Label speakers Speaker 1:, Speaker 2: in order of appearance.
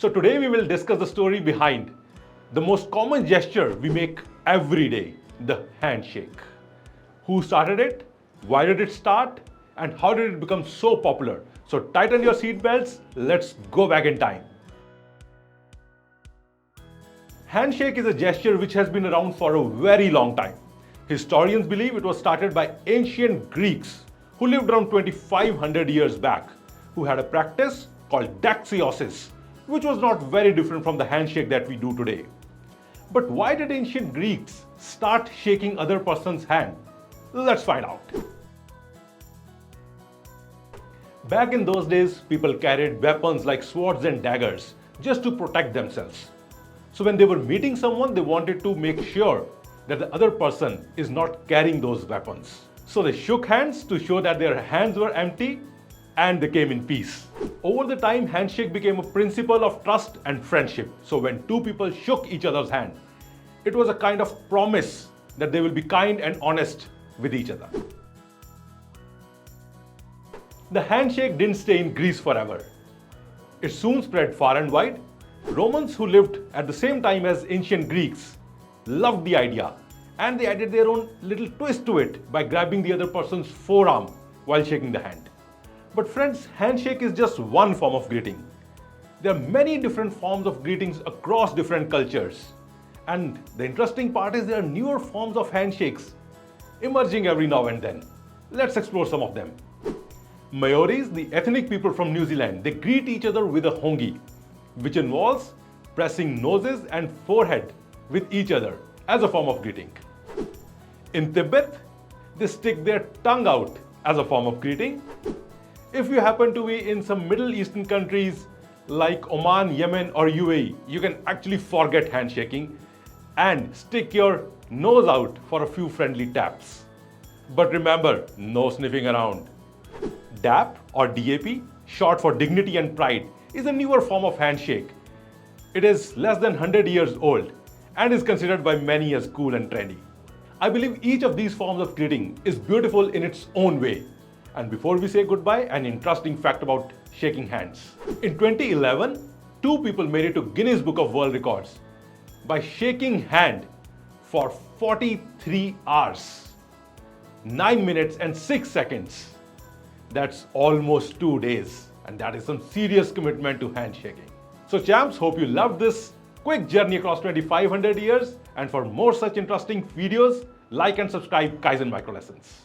Speaker 1: So today we will discuss the story behind the most common gesture we make every day, the handshake. Who started it? Why did it start? And how did it become so popular? So tighten your seatbelts, let's go back in time. Handshake is a gesture which has been around for a very long time. Historians believe it was started by ancient Greeks who lived around 2500 years back, who had a practice called daxiosis, which was not very different from the handshake that we do today. But why did ancient Greeks start shaking other person's hand? Let's find out. Back in those days, people carried weapons like swords and daggers just to protect themselves. So when they were meeting someone, they wanted to make sure that the other person is not carrying those weapons. So they shook hands to show that their hands were empty and they came in peace. Over the time, handshake became a principle of trust and friendship. So when two people shook each other's hand, it was a kind of promise that they will be kind and honest with each other. The handshake didn't stay in Greece forever. It soon spread far and wide. Romans, who lived at the same time as ancient Greeks, loved the idea, and they added their own little twist to it by grabbing the other person's forearm while shaking the hand. But friends, handshake is just one form of greeting. There are many different forms of greetings across different cultures. And the interesting part is there are newer forms of handshakes emerging every now and then. Let's explore some of them. Maoris, the ethnic people from New Zealand, they greet each other with a hongi, which involves pressing noses and forehead with each other as a form of greeting. In Tibet, they stick their tongue out as a form of greeting. If you happen to be in some Middle Eastern countries like Oman, Yemen or UAE, you can actually forget handshaking and stick your nose out for a few friendly taps. But remember, no sniffing around. DAP or DAP, short for dignity and pride, is a newer form of handshake. It is less than 100 years old and is considered by many as cool and trendy. I believe each of these forms of greeting is beautiful in its own way. And before we say goodbye, an interesting fact about shaking hands. In 2011, two people made it to Guinness Book of World Records by shaking hand for 43 hours, 9 minutes and 6 seconds. That's almost 2 days, and that is some serious commitment to handshaking. So champs, hope you loved this quick journey across 2500 years, and for more such interesting videos, like and subscribe Kaizen Micro Lessons.